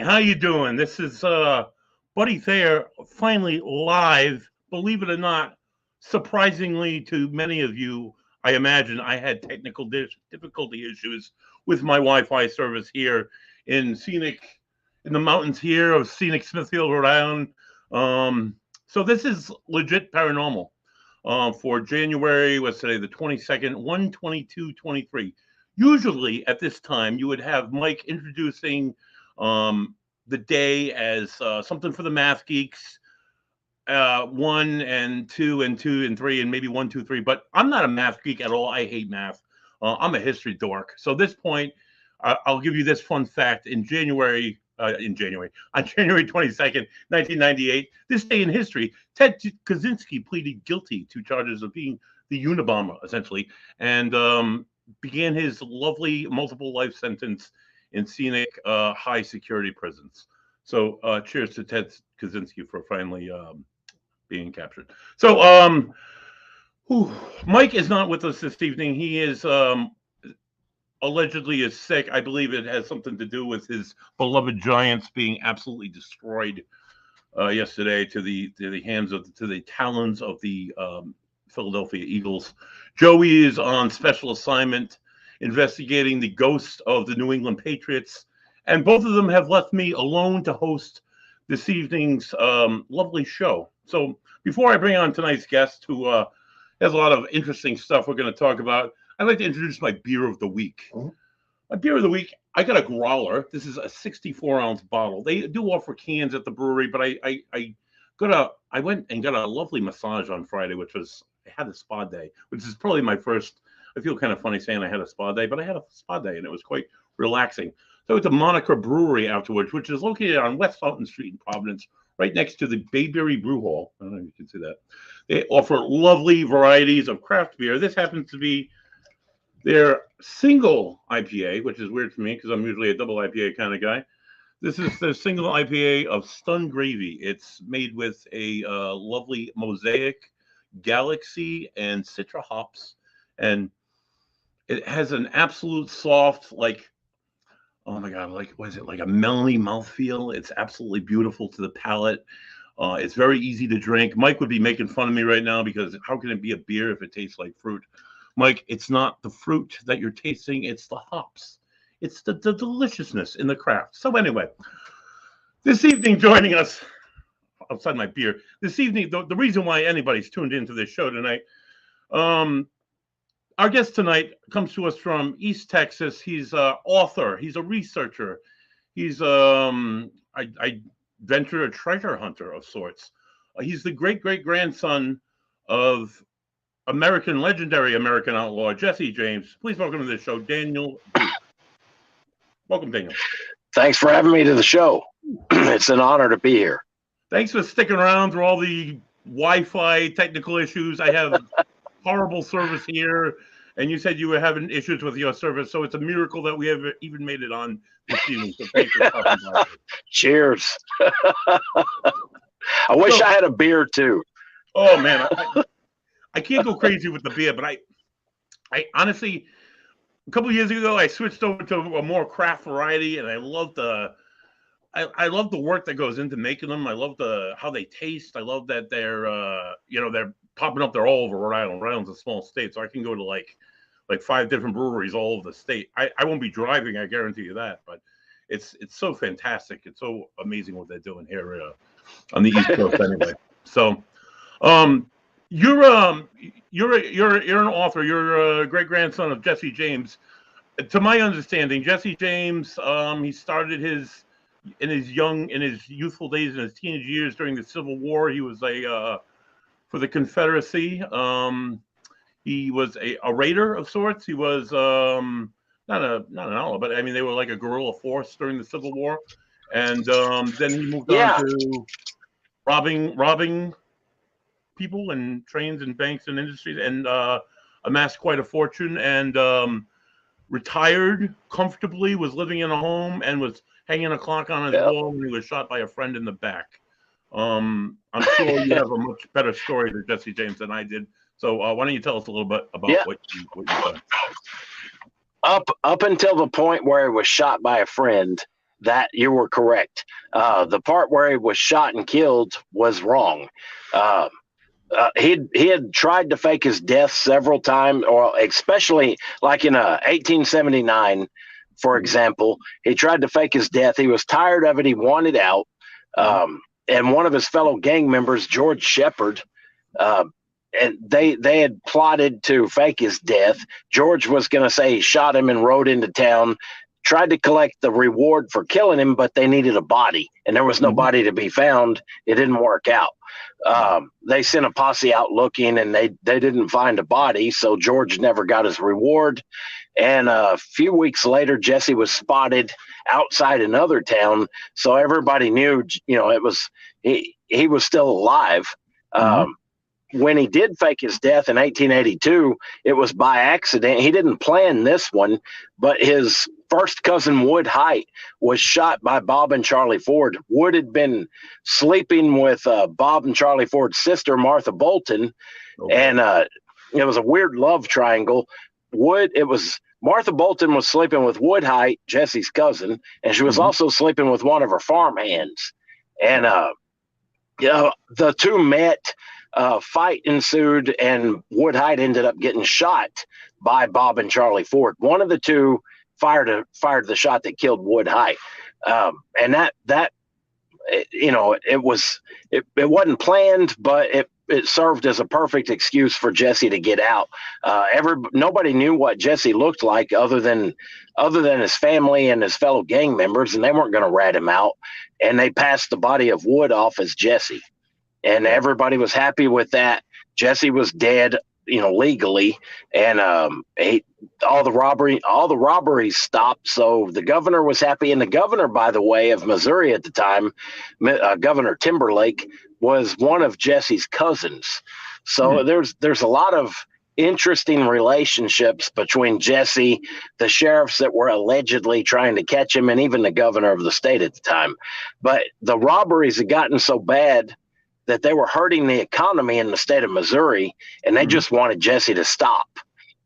how you doing? This is Buddy Thayer, finally live. Believe it or not, surprisingly to many of you, I imagine I had technical difficulty issues with my Wi-Fi service here in the mountains here of scenic Smithfield, Rhode Island. So this is legit paranormal for January, what's today, the 22nd, 1/22/23. Usually at this time, you would have Mike introducing the day as something for the math geeks, 1 and 2 and 2 and 3 and maybe 1, 2, 3. But I'm not a math geek at all. I hate math. I'm a history dork. So at this point, I'll give you this fun fact. On January 22nd, 1998, this day in history, Ted Kaczynski pleaded guilty to charges of being the Unabomber, essentially, and began his lovely multiple life sentence in scenic high security prisons. So cheers to Ted Kaczynski for finally being captured. So Mike is not with us this evening. He is allegedly is sick. I believe it has something to do with his beloved Giants being absolutely destroyed yesterday to the talons of the Philadelphia Eagles. Joey is on special assignment investigating the ghost of the New England Patriots, and both of them have left me alone to host this evening's lovely show. So before I bring on tonight's guest, who has a lot of interesting stuff we're going to talk about, I'd like to introduce my beer of the week. My beer of the week, I got a growler. This is a 64-ounce bottle. They do offer cans at the brewery, but I went and got a lovely massage on Friday, I had a spa day, which is probably my first. I feel kind of funny saying I had a spa day, but I had a spa day, and it was quite relaxing. So I went to Monica Brewery afterwards, which is located on West Fountain Street in Providence, right next to the Bayberry Brew Hall. I don't know if you can see that. They offer lovely varieties of craft beer. This happens to be their single IPA, which is weird for me because I'm usually a double IPA kind of guy. This is the single IPA of Stun Gravy. It's made with a lovely Mosaic, Galaxy, and Citra hops, and it has an absolute soft, oh my God, what is it, like a melony mouthfeel? It's absolutely beautiful to the palate. It's very easy to drink. Mike would be making fun of me right now because how can it be a beer if it tastes like fruit? Mike, it's not the fruit that you're tasting, it's the hops. It's the deliciousness in the craft. So anyway, this evening joining us, outside my beer, this evening, the reason why anybody's tuned into this show tonight, our guest tonight comes to us from East Texas. He's an author. He's a researcher. He's, I venture, a treasure hunter of sorts. He's the great-great-grandson of legendary American outlaw Jesse James. Please welcome to the show, Daniel. Welcome, Daniel. Thanks for having me to the show. It's an honor to be here. Thanks for sticking around through all the Wi-Fi technical issues. I have horrible service here, and you said you were having issues with your service, so it's a miracle that we have even made it on this evening. So thanks for stopping by. Cheers. I wish I had a beer too. Oh man, I can't go crazy with the beer, but I honestly, a couple of years ago, I switched over to a more craft variety, and I love the work that goes into making them. I love how they taste. I love that they're popping up. They're all over Rhode Island. Rhode Island's a small state, so I can go to like 5 different breweries all over the state. I won't be driving, I guarantee you that. But it's so fantastic. It's so amazing what they're doing here on the East Coast, anyway. So, you're an author. You're a great grandson of Jesse James. To my understanding, Jesse James, he started in his youthful days, in his teenage years during the Civil War. He was for the Confederacy. He was a raider of sorts. He was not an outlaw, but I mean they were like a guerrilla force during the Civil War. And then he moved on to robbing people and trains and banks and industries, and amassed quite a fortune, and retired comfortably, was living in a home, and was hanging a clock on his wall when he was shot by a friend in the back. I'm sure you have a much better story than Jesse James than I did. So why don't you tell us a little bit about what you've done? Up until the point where he was shot by a friend, that you were correct. The part where he was shot and killed was wrong. He had tried to fake his death several times, or especially like in 1879, for example. He tried to fake his death. He was tired of it. He wanted out. And one of his fellow gang members, George Shepard, and they had plotted to fake his death. George was going to say he shot him and rode into town, tried to collect the reward for killing him, but they needed a body, and there was no body to be found. It didn't work out. They sent a posse out looking, and they didn't find a body, so George never got his reward. And a few weeks later, Jesse was spotted outside another town, so everybody knew, it was he was still alive. When he did fake his death in 1882, it was by accident. He didn't plan this one, but his first cousin, Wood Height, was shot by Bob and Charlie Ford. Wood had been sleeping with Bob and Charlie Ford's sister, Martha Bolton, and it was a weird love triangle. Martha Bolton was sleeping with Wood Height, Jesse's cousin, and she was also sleeping with one of her farm hands. And the two met. Fight ensued, and Wood Height ended up getting shot by Bob and Charlie Ford. One of the two fired the shot that killed Wood Height, and that it wasn't planned, but it served as a perfect excuse for Jesse to get out. Nobody knew what Jesse looked like other than his family and his fellow gang members, and they weren't going to rat him out. And they passed the body of Wood off as Jesse. And everybody was happy with that. Jesse was dead, legally, and all the robberies stopped. So the governor was happy, and the governor, by the way, of Missouri at the time, Governor Timberlake, was one of Jesse's cousins. So there's a lot of interesting relationships between Jesse, the sheriffs that were allegedly trying to catch him, and even the governor of the state at the time. But the robberies had gotten so bad that they were hurting the economy in the state of Missouri, and they just wanted Jesse to stop.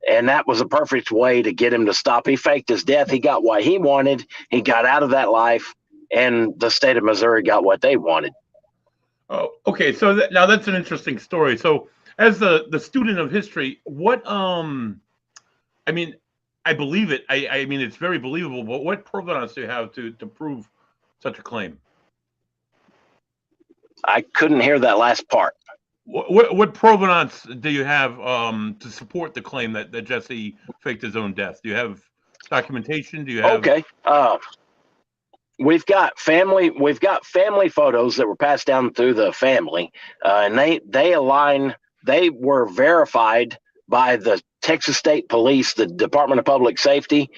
And that was a perfect way to get him to stop. He faked his death. He got what he wanted. He got out of that life, and the state of Missouri got what they wanted. Oh, okay. So now that's an interesting story. So as the student of history, what, I believe it. I mean, it's very believable, but what provenance do you have to prove such a claim? I couldn't hear that last part. What provenance do you have to support the claim that Jesse faked his own death? Do you have documentation? Do you have? Okay. We've got family photos that were passed down through the family, and they were verified by the Texas State Police, the Department of Public Safety.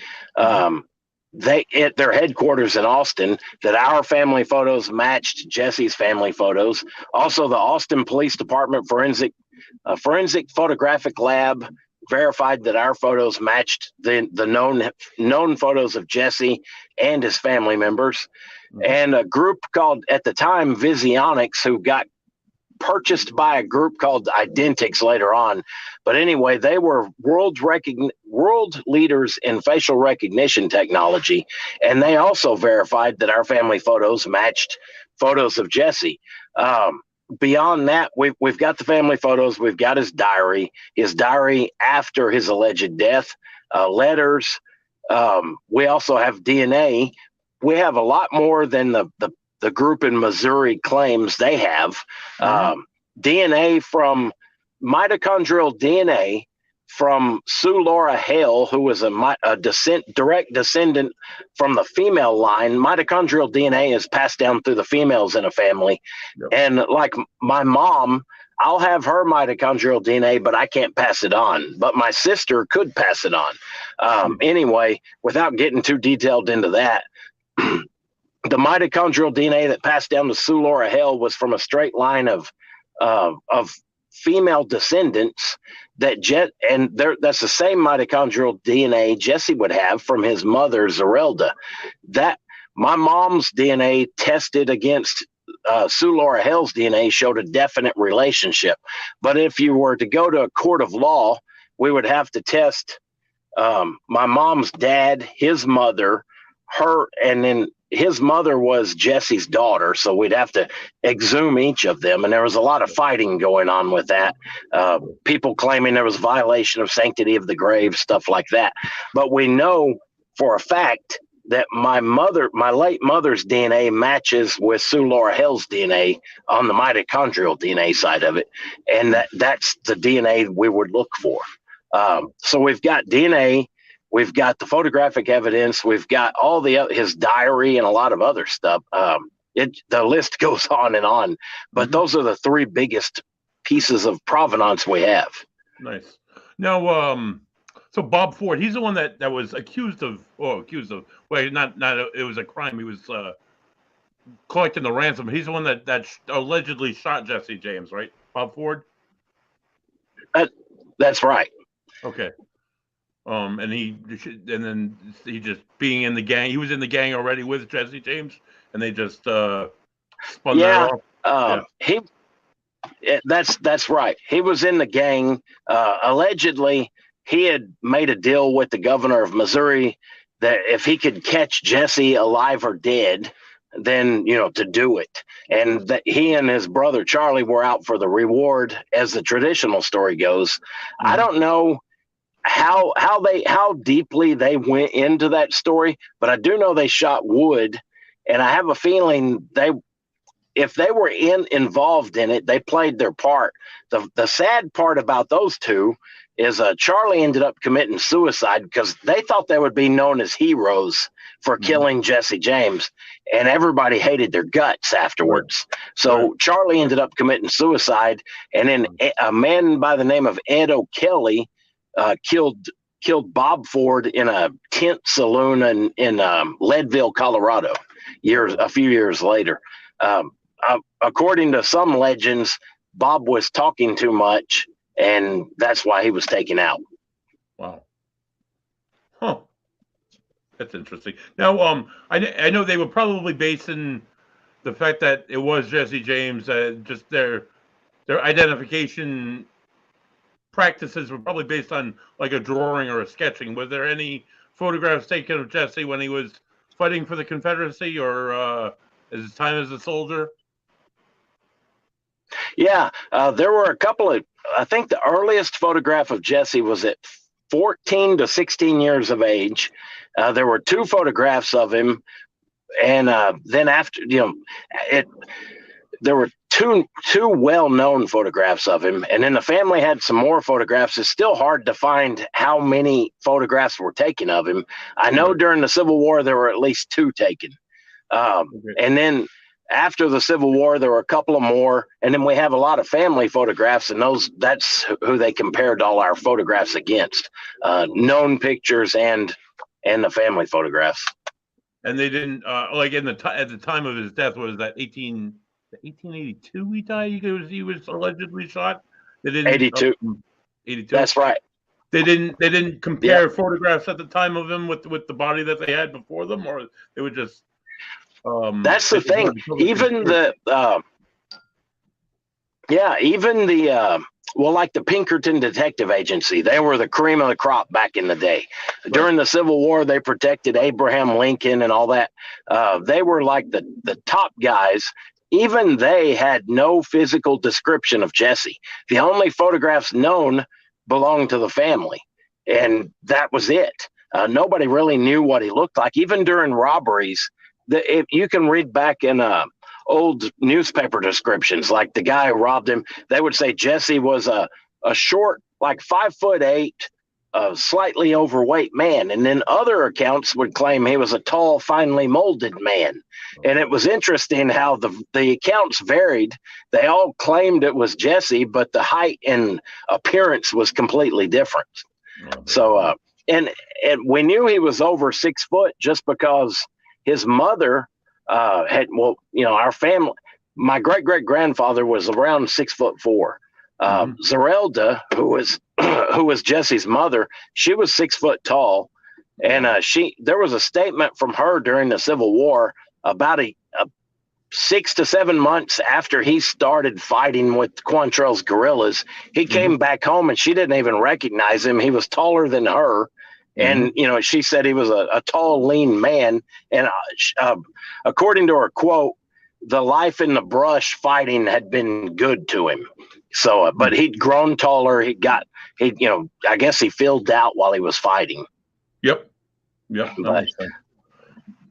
Their headquarters in Austin, that our family photos matched Jesse's family photos. Also, the Austin Police Department forensic photographic lab verified that our photos matched the known photos of Jesse and his family members. And a group called, at the time, Visionics, who got purchased by a group called Identics later on. But anyway, they were world leaders in facial recognition technology, and they also verified that our family photos matched photos of Jesse. Beyond that, we've got the family photos. We've got his diary after his alleged death, letters. We also have DNA. We have a lot more than the group in Missouri claims they have. DNA from mitochondrial DNA from Sue Laura Hale, who was a direct descendant from the female line. Mitochondrial DNA is passed down through the females in a family. And like my mom, I'll have her mitochondrial DNA, but I can't pass it on. But my sister could pass it on. Anyway, without getting too detailed into that, the mitochondrial DNA that passed down to Sue Laura Hale was from a straight line of female descendants that's the same mitochondrial DNA Jesse would have from his mother, Zerelda. That my mom's DNA tested against Sue Laura Hale's DNA showed a definite relationship. But if you were to go to a court of law, we would have to test my mom's dad, his mother, her, and then his mother was Jesse's daughter, so we'd have to exhume each of them. And there was a lot of fighting going on with that. People claiming there was violation of sanctity of the grave, stuff like that. But we know for a fact that my late mother's DNA matches with Sue Laura Hell's DNA on the mitochondrial DNA side of it. And that's the DNA we would look for. So we've got DNA, we've got the photographic evidence, we've got all his diary and a lot of other stuff. The list goes on, but those are the three biggest pieces of provenance we have. Nice. Now, so Bob Ford, he's the one that was accused of, well, it was a crime. He was collecting the ransom. He's the one that allegedly shot Jesse James, right? Bob Ford? That's right. Okay. And then he just being in the gang, he was in the gang already with Jesse James, and they just spun that off. That's right. He was in the gang. Allegedly, he had made a deal with the governor of Missouri that if he could catch Jesse alive or dead, then, to do it. And that he and his brother Charlie were out for the reward, as the traditional story goes. I don't know how deeply they went into that story, but I do know they shot Wood, and I have a feeling if they were involved in it, they played their part. The sad part about those two is Charlie ended up committing suicide because they thought they would be known as heroes for killing Jesse James, and everybody hated their guts afterwards. So Charlie ended up committing suicide, and then a man by the name of Ed O'Kelly killed Bob Ford in a tent saloon in Leadville, Colorado, a few years later. According to some legends, Bob was talking too much, and that's why he was taken out. Wow. Huh. That's interesting. Now, I know they were probably basing the fact that it was Jesse James, just their identification practices were probably based on like a drawing or a sketching. Was there any photographs taken of Jesse when he was fighting for the Confederacy or his time as a soldier? Yeah, there were a couple of, I think the earliest photograph of Jesse was at 14 to 16 years of age. There were two photographs of him. And then after, there were two well-known photographs of him. And then the family had some more photographs. It's still hard to find how many photographs were taken of him. I know during the Civil War, there were at least two taken. And then after the Civil War, there were a couple of more, and then we have a lot of family photographs, and that's who they compared all our photographs against, known pictures and the family photographs. And they didn't like at the time of his death, was that 1882 he died? He was allegedly shot. They didn't 82. 82. That's right. They didn't compare photographs at the time of him with the body that they had before them, or they would just. That's the thing. Even like the Pinkerton Detective Agency, they were the cream of the crop back in the day. Right. During the Civil War, they protected Abraham Lincoln and all that. They were like the top guys. Even they had no physical description of Jesse. The only photographs known belonged to the family, and that was it. Nobody really knew what he looked like. Even during robberies, if you can read back in old newspaper descriptions, like the guy who robbed him, they would say Jesse was a short, like 5'8", slightly overweight man. And then other accounts would claim he was a tall, finely molded man. And it was interesting how the accounts varied. They all claimed it was Jesse, but the height and appearance was completely different. So, and we knew he was over 6 foot just because his mother our family, my great-great-grandfather was around 6'4". Zerelda, who was Jesse's mother, she was 6 foot tall. And there was a statement from her during the Civil War about a 6 to 7 months after he started fighting with Quantrell's guerrillas. He came back home and she didn't even recognize him. He was taller than her. And, you know, she said he was a tall, lean man. And according to her quote, the life in the brush fighting had been good to him. So, but he'd grown taller. You know, I guess he filled out while he was fighting. Yep. That makes sense.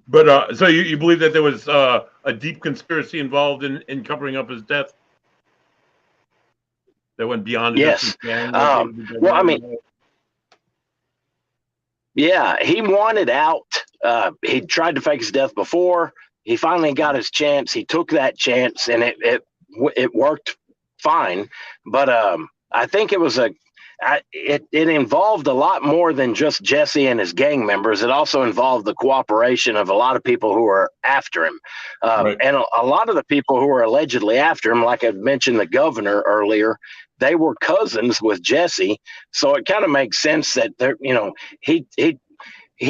But so you believe that there was a deep conspiracy involved in covering up his death that went beyond? Yes. Well, I mean, yeah, he wanted out. He tried to fake his death before. He finally got his chance. He took that chance, and it worked fine. But I think it involved a lot more than just Jesse and his gang members. It also involved the cooperation of a lot of people who were after him. Right. And a lot of the people who were allegedly after him, like I mentioned the governor earlier, they were cousins with Jesse. So it kind of makes sense that they're, you know, he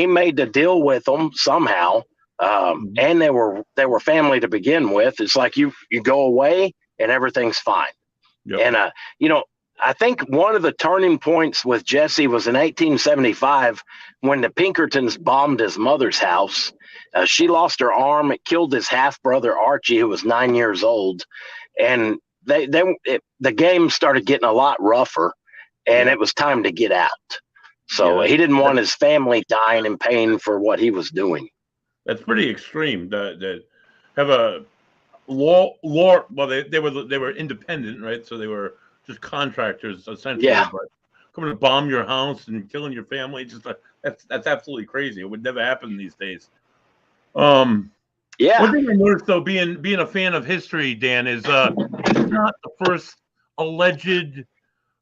made the deal with them somehow. And they were family to begin with. It's like you go away and everything's fine. Yep. And, you know, I think one of the turning points with Jesse was in 1875 when the Pinkertons bombed his mother's house. She lost her arm. It killed his half-brother, Archie, who was 9 years old. And the game started getting a lot rougher, and it was time to get out. So he didn't want his family dying in pain for what he was doing. That's pretty extreme. That have a law. Well, they were independent, right? So they were just contractors essentially. Yeah. But coming to bomb your house and killing your family, that's absolutely crazy. It would never happen these days. One thing I noticed though, being a fan of history, Dan, is not the first alleged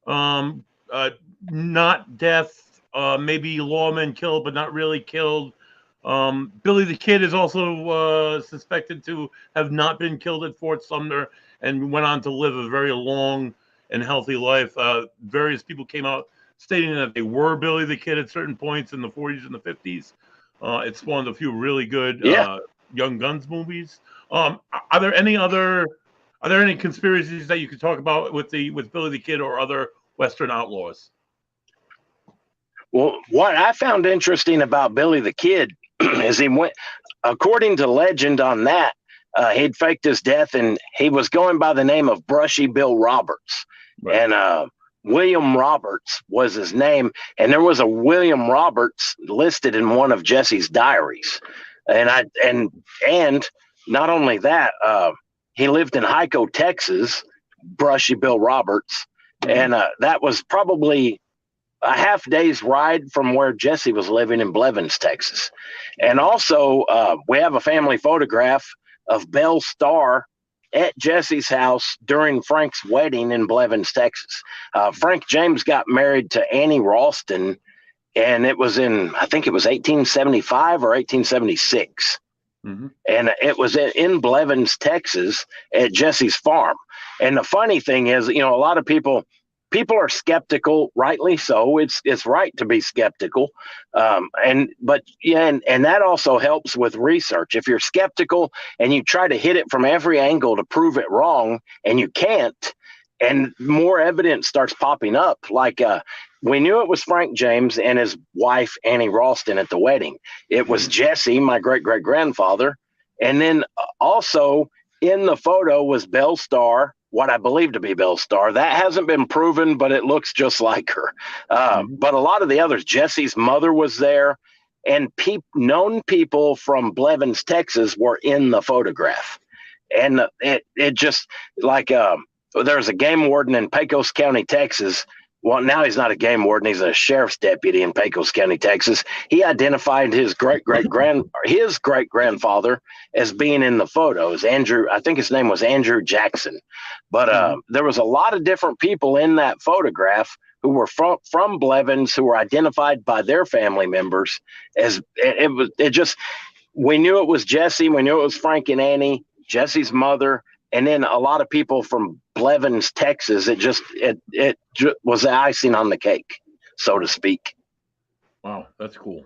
not death, maybe lawmen killed but not really killed. Billy the Kid is also suspected to have not been killed at Fort Sumner and went on to live a very long and healthy life. Various people came out stating that they were Billy the Kid at certain points in the 40s and the 50s. It spawned a few really good Young Guns movies. Are there any conspiracies that you could talk about with Billy the Kid or other Western outlaws? Well, what I found interesting about Billy the Kid is he went, according to legend on that, he'd faked his death and he was going by the name of Brushy Bill Roberts. Right. And William Roberts was his name. And there was a William Roberts listed in one of Jesse's diaries. And not only that, he lived in Hyco, Texas, Brushy Bill Roberts. And that was probably a half day's ride from where Jesse was living in Blevins, Texas. And also, we have a family photograph of Belle Starr at Jesse's house during Frank's wedding in Blevins, Texas. Frank James got married to Annie Ralston, and it was I think it was 1875 or 1876. Mm-hmm. And it was in Blevins, Texas at Jesse's farm. And the funny thing is, you know, a lot of people are skeptical, rightly so. It's right to be skeptical. And that also helps with research. If you're skeptical and you try to hit it from every angle to prove it wrong and you can't, and more evidence starts popping up, like we knew it was Frank James and his wife, Annie Ralston, at the wedding. It was Jesse, my great-great-grandfather. And then also in the photo was Belle Starr, what I believe to be Belle Starr. That hasn't been proven, but it looks just like her. But a lot of the others, Jesse's mother was there, and known people from Blevins, Texas were in the photograph. And it just like there's a game warden in Pecos County, Texas. Well, now he's not a game warden. He's a sheriff's deputy in Pecos County, Texas. He identified his great-great-grandfather as being in the photos. Andrew, I think his name was Andrew Jackson. But there was a lot of different people in that photograph who were from Blevins who were identified by their family members as we knew it was Jesse. We knew it was Frank and Annie, Jesse's mother. And then a lot of people from Blevins, Texas. It was the icing on the cake, so to speak. Wow, that's cool.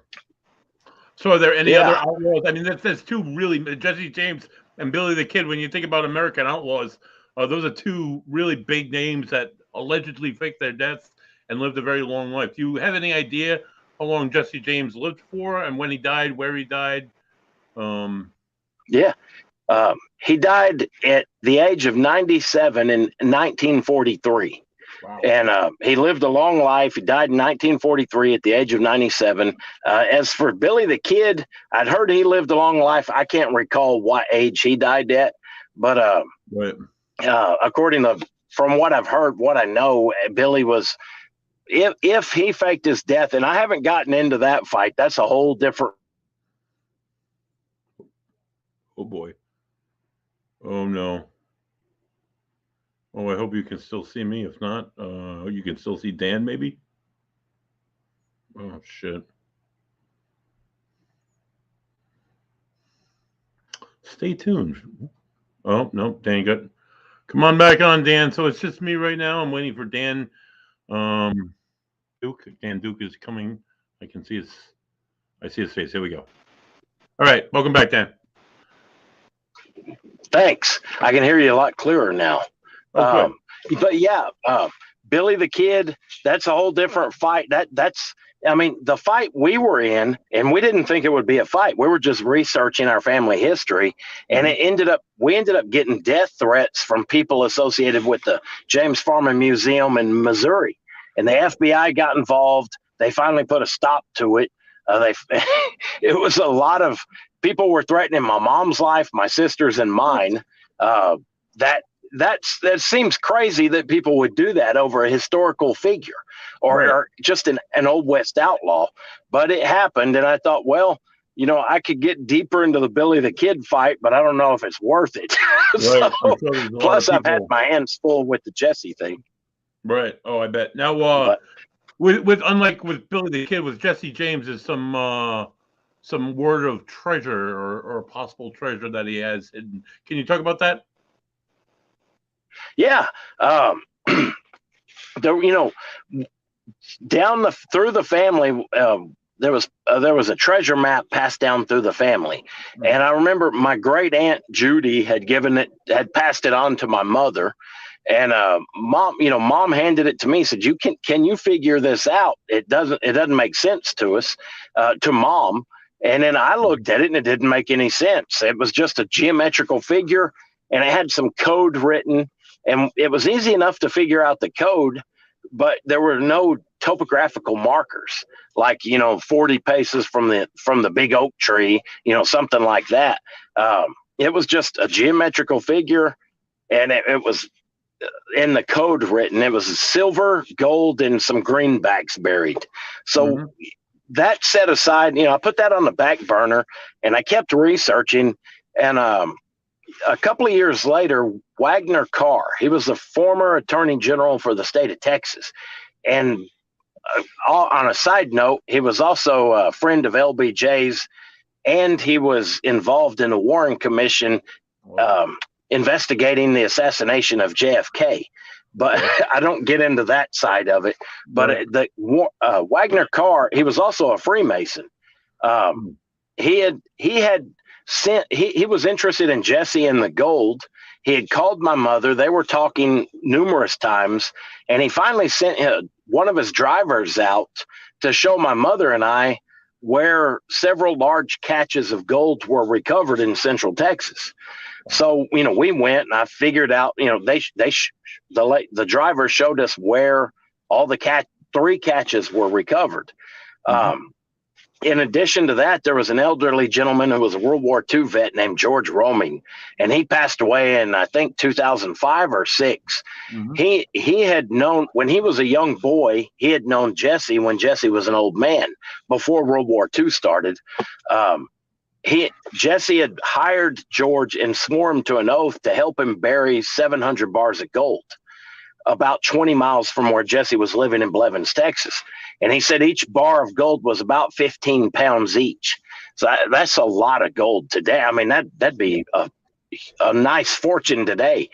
So are there any other outlaws? I mean, there's two really, Jesse James and Billy the Kid. When you think about American outlaws, those are two really big names that allegedly faked their deaths and lived a very long life. Do you have any idea how long Jesse James lived for and when he died, where he died? Yeah. He died at the age of 97 in 1943. Wow. And he lived a long life. He died in 1943 at the age of 97. As for Billy the Kid, I'd heard he lived a long life. I can't recall what age he died at, but Right. according to from what I've heard, what I know, Billy was, if he faked his death, and I haven't gotten into that fight, that's a whole different. Oh boy. Oh no. Oh, I hope you can still see me. If not, you can still see Dan, maybe? Oh, shit. Stay tuned. Oh, no, Dan got... Come on back on, Dan. So it's just me right now. I'm waiting for Dan Duke. Dan Duke is coming. I can see I see his face. Here we go. All right. Welcome back, Dan. Thanks. I can hear you a lot clearer now. Oh, but yeah, Billy the Kid, that's a whole different fight. That's, I mean, the fight we were in, and we didn't think it would be a fight. We were just researching our family history, and we ended up getting death threats from people associated with the James Farman Museum in Missouri, and the FBI got involved. They finally put a stop to it. It was a lot of people were threatening my mom's life, my sister's, and mine. That seems crazy that people would do that over a historical figure or just an Old West outlaw. But it happened, and I thought, well, you know, I could get deeper into the Billy the Kid fight, but I don't know if it's worth it. Plus, I've had my hands full with the Jesse thing. Right. Oh, I bet. Now, with unlike with Billy the Kid, with Jesse James is some word of treasure or possible treasure that he has hidden. Can you talk about that? Yeah. There, you know, through the family, there was a treasure map passed down through the family. And I remember my great aunt Judy had passed it on to my mother. And mom handed it to me, said, can you figure this out? It doesn't make sense to us, to mom. And then I looked at it and it didn't make any sense. It was just a geometrical figure and it had some code written, and it was easy enough to figure out the code, but there were no topographical markers, like, 40 paces from the big oak tree, something like that. It was just a geometrical figure, and it was in the code written. It was silver, gold, and some greenbacks buried. So that set aside, I put that on the back burner, and I kept researching. And a couple of years later, Wagner Carr, he was the former attorney general for the state of Texas. And on a side note, he was also a friend of LBJ's, and he was involved in the Warren Commission investigating the assassination of JFK. But I don't get into that side of it. But Wagner Carr, he was also a Freemason. He was interested in Jesse and the gold. He had called my mother. They were talking numerous times, and he finally sent one of his drivers out to show my mother and I where several large catches of gold were recovered in Central Texas. So, we went, and I figured out, the driver showed us where all the 3 catches were recovered. In addition to that, there was an elderly gentleman who was a World War II vet named George Roaming, and he passed away in, I think, 2005 or 6. He had known, when he was a young boy, he had known Jesse when Jesse was an old man before World War II started. Jesse had hired George and swore him to an oath to help him bury 700 bars of gold about 20 miles from where Jesse was living in Blevins, Texas. And he said each bar of gold was about 15 pounds each. So that's a lot of gold today. I mean, that'd be a nice fortune today.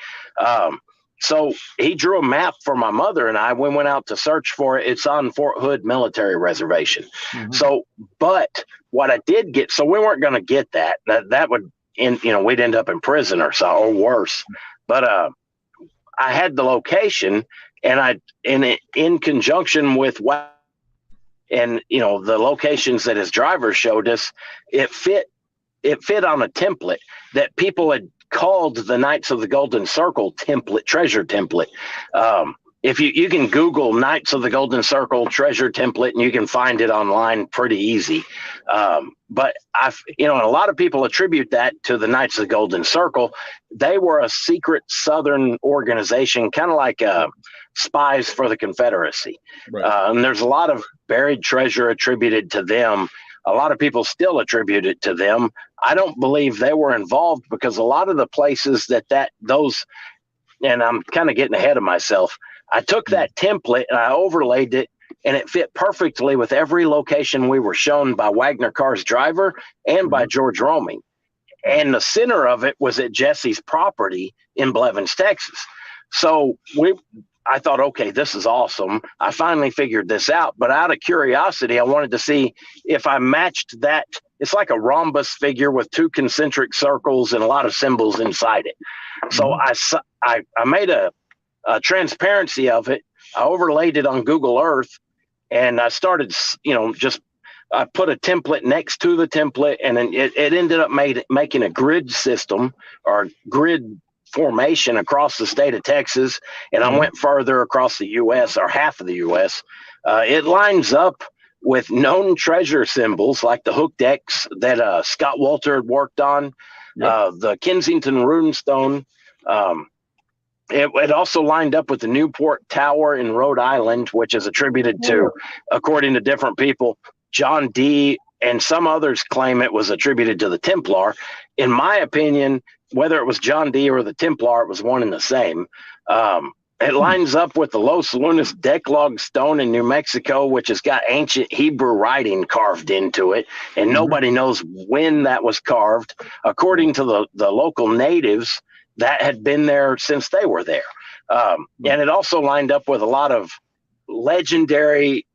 So he drew a map for my mother and I. We went out to search for it. It's on Fort Hood Military Reservation. So, but what I did get, so we weren't going to get that. That would, we'd end up in prison or worse. But I had the location, and in conjunction with and the locations that his driver showed us, it fit on a template that people had called the Knights of the Golden Circle template, treasure template. If you can Google Knights of the Golden Circle treasure template, and you can find it online pretty easy. But a lot of people attribute that to the Knights of the Golden Circle. They were a secret Southern organization, kind of like spies for the Confederacy. Right. And there's a lot of buried treasure attributed to them. A lot of people still attribute it to them. I don't believe they were involved, because a lot of the places those, and I'm kind of getting ahead of myself, I took that template and I overlaid it, and it fit perfectly with every location we were shown by Wagner Carr's driver and by George Roming. And the center of it was at Jesse's property in Blevins, Texas. So I thought, okay, this is awesome. I finally figured this out. But out of curiosity, I wanted to see if I matched that. It's like a rhombus figure with two concentric circles and a lot of symbols inside it. So I made a transparency of it. I overlaid it on Google Earth, and I started, I put a template next to the template, and then it ended up making a grid system or grid formation across the state of Texas. And I went further across the U.S., or half of the U.S. It lines up with known treasure symbols like the hooked X that Scott Walter had worked on, the Kensington runestone. It also lined up with the Newport Tower in Rhode Island, which is attributed to, according to different people, John Dee, and some others claim it was attributed to the Templar. In my opinion, whether it was John Dee or the Templar, it was one and the same. It lines up with the Los Lunas Declog stone in New Mexico, which has got ancient Hebrew writing carved into it, and nobody knows when that was carved. According to the local natives, that had been there since they were there. And it also lined up with a lot of legendary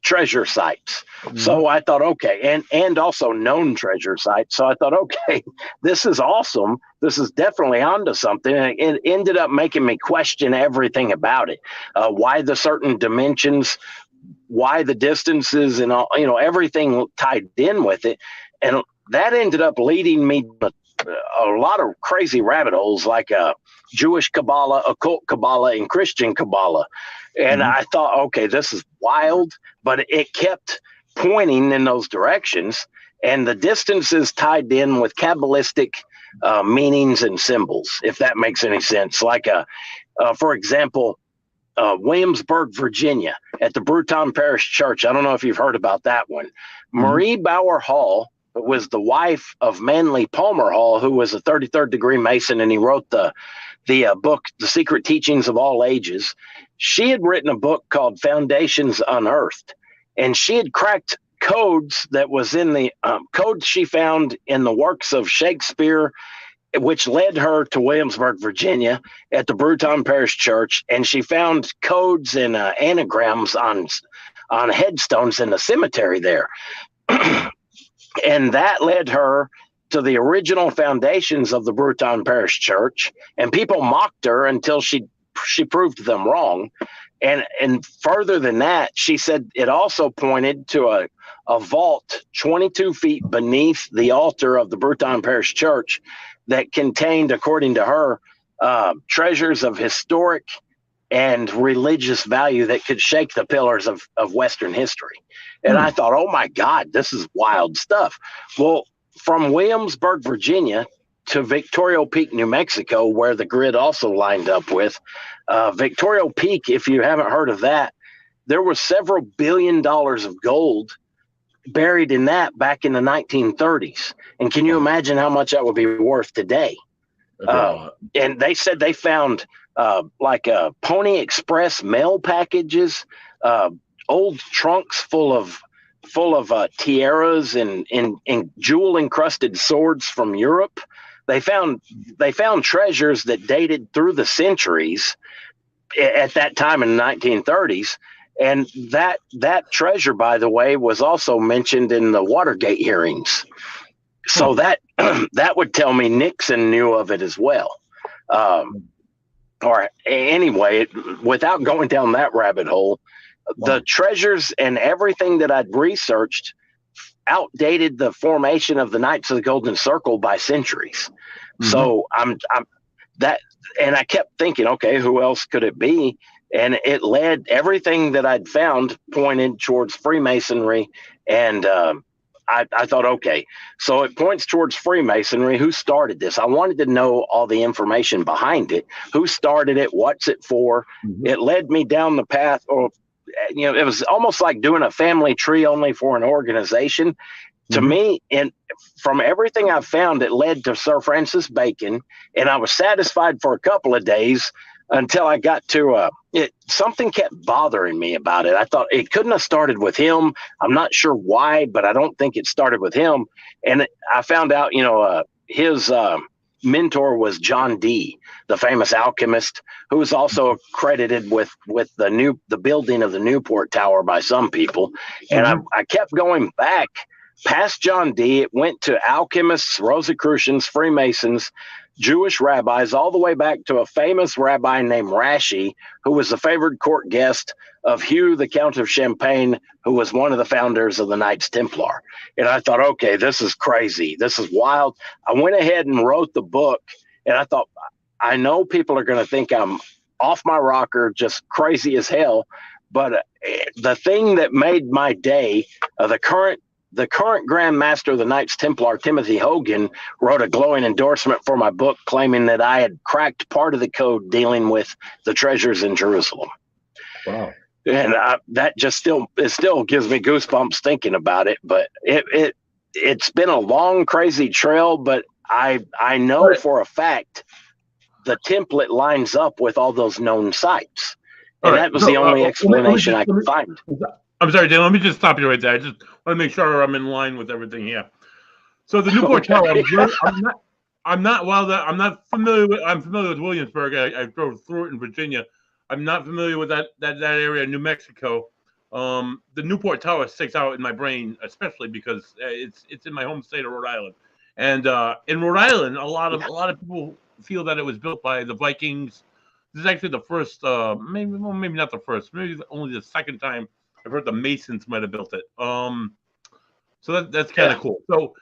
treasure sites. So I thought, okay, and also known treasure sites. So I thought, okay, this is awesome. This is definitely onto something. And it ended up making me question everything about it. Why the certain dimensions, why the distances, and all, everything tied in with it. And that ended up leading me to a lot of crazy rabbit holes, like Jewish Kabbalah, occult Kabbalah, and Christian Kabbalah. And I thought, okay, this is wild, but it kept pointing in those directions. And the distances tied in with Kabbalistic meanings and symbols, if that makes any sense. Like, for example, Williamsburg, Virginia, at the Bruton Parish Church. I don't know if you've heard about that one. Marie Bauer Hall was the wife of Manly Palmer Hall, who was a 33rd degree Mason, and he wrote the book, The Secret Teachings of All Ages. She had written a book called Foundations Unearthed, and she had cracked codes that was in the codes she found in the works of Shakespeare, which led her to Williamsburg, Virginia, at the Bruton Parish Church, and she found codes and anagrams on headstones in the cemetery there. And that led her to the original foundations of the Bruton Parish Church, and people mocked her until she proved them wrong. And further than that, she said it also pointed to a vault 22 feet beneath the altar of the Bruton Parish Church that contained, according to her, treasures of historic and religious value that could shake the pillars of Western history. And I thought, oh my God, this is wild stuff. Well, from Williamsburg, Virginia to Victoria Peak, New Mexico, where the grid also lined up with, Victoria Peak, if you haven't heard of that, there was several $1 billion of gold buried in that back in the 1930s. And can you imagine how much that would be worth today? And they said they found like Pony Express mail packages, old trunks full of tiaras and jewel encrusted swords from Europe. They found treasures that dated through the centuries at that time in the 1930s. And that treasure, by the way, was also mentioned in the Watergate hearings. So that would tell me Nixon knew of it as well. Or anyway, without going down that rabbit hole, The treasures and everything that I'd researched outdated the formation of the Knights of the Golden Circle by centuries. So I'm that, and I kept thinking, okay, who else could it be? And it led, everything that I'd found pointed towards Freemasonry. And I thought, okay, so it points towards Freemasonry. Who started this? I wanted to know all the information behind it. Who started it? What's it for? It led me down the path, or, it was almost like doing a family tree only for an organization. To me, and from everything I've found, it led to Sir Francis Bacon, and I was satisfied for a couple of days until I got to something kept bothering me about it. I thought it couldn't have started with him. I'm not sure why, but I don't think it started with him. And I found out, his mentor was John Dee, the famous alchemist, who was also credited with the building of the Newport Tower by some people. And I kept going back past John Dee. It went to alchemists, Rosicrucians, Freemasons, Jewish rabbis, all the way back to a famous rabbi named Rashi, who was the favored court guest of Hugh, the Count of Champagne, who was one of the founders of the Knights Templar. And I thought, okay, this is crazy. This is wild. I went ahead and wrote the book, and I thought, I know people are going to think I'm off my rocker, just crazy as hell. But the thing that made my day, the current Grand Master of the Knights Templar, Timothy Hogan, wrote a glowing endorsement for my book, claiming that I had cracked part of the code dealing with the treasures in Jerusalem. Wow. And that just still gives me goosebumps thinking about it. But it's been a long, crazy trail, but I know for a fact the template lines up with all those known sites. And that was the only explanation I could find. I'm sorry, Dan, let me just stop you right there. I just want to make sure I'm in line with everything here. So the Newport Tower, I'm not familiar with. I'm familiar with Williamsburg. I drove through it in Virginia. I'm not familiar with that area, New Mexico. The Newport Tower sticks out in my brain, especially because it's in my home state of Rhode Island. And in Rhode Island, a lot of people feel that it was built by the Vikings. This is actually the first, maybe not the first, maybe only the second time I've heard the Masons might have built it. So that's kind of cool. So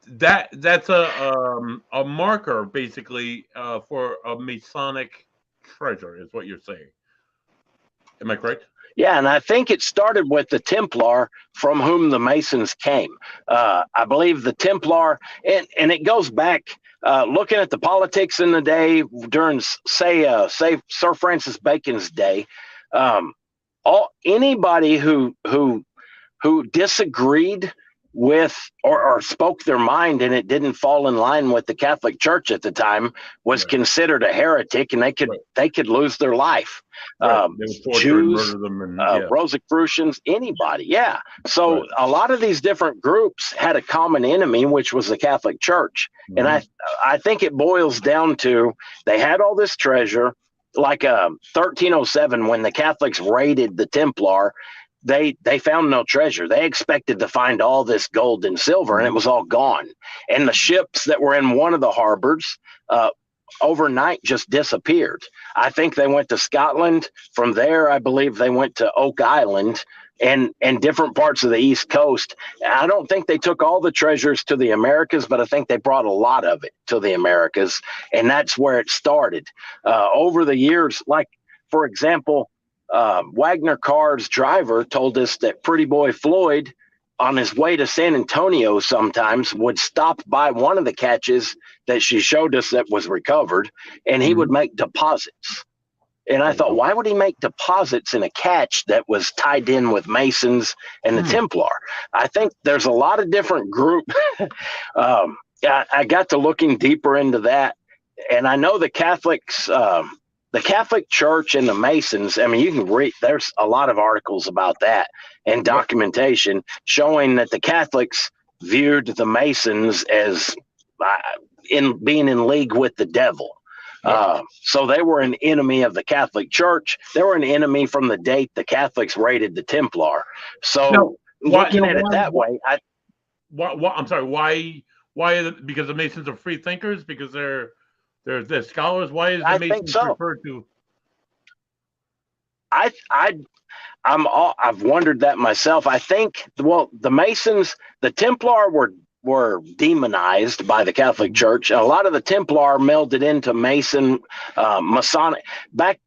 that's a marker basically for a Masonic treasure, is what you're saying. Am I correct? Yeah, and I think it started with the Templar, from whom the Masons came. I believe the Templar, and it goes back, looking at the politics in the day during, say Sir Francis Bacon's day. Anybody who disagreed with or spoke their mind and it didn't fall in line with the Catholic Church at the time was considered a heretic, and they could lose their life. Jews, Rosicrucians, anybody. Yeah. So a lot of these different groups had a common enemy, which was the Catholic Church. And I think it boils down to, they had all this treasure, like 1307, when the Catholics raided the Templar. They found no treasure. They expected to find all this gold and silver, and it was all gone. And the ships that were in one of the harbors overnight just disappeared. I think they went to Scotland. From there, I believe they went to Oak Island and different parts of the East Coast. I don't think they took all the treasures to the Americas, but I think they brought a lot of it to the Americas, and that's where it started. Over the years, like, for example, Wagner Carr's driver told us that Pretty Boy Floyd, on his way to San Antonio, sometimes would stop by one of the caches that she showed us that was recovered, and he would make deposits. And I thought, why would he make deposits in a cache that was tied in with Masons and the Templar? I think there's a lot of different groups. I got to looking deeper into that, and I know the Catholics, the Catholic Church and the Masons, I mean, you can read, there's a lot of articles about that and documentation showing that the Catholics viewed the Masons as being in league with the devil. So they were an enemy of the Catholic Church. They were an enemy from the date the Catholics raided the Templar. So looking at it that way, I'm sorry, why because the Masons are free thinkers? Because they're scholars? Why is the Masons referred to? I've wondered that myself. I think, well, the Masons, the Templar were demonized by the Catholic Church. A lot of the Templar melded into Masonic. Back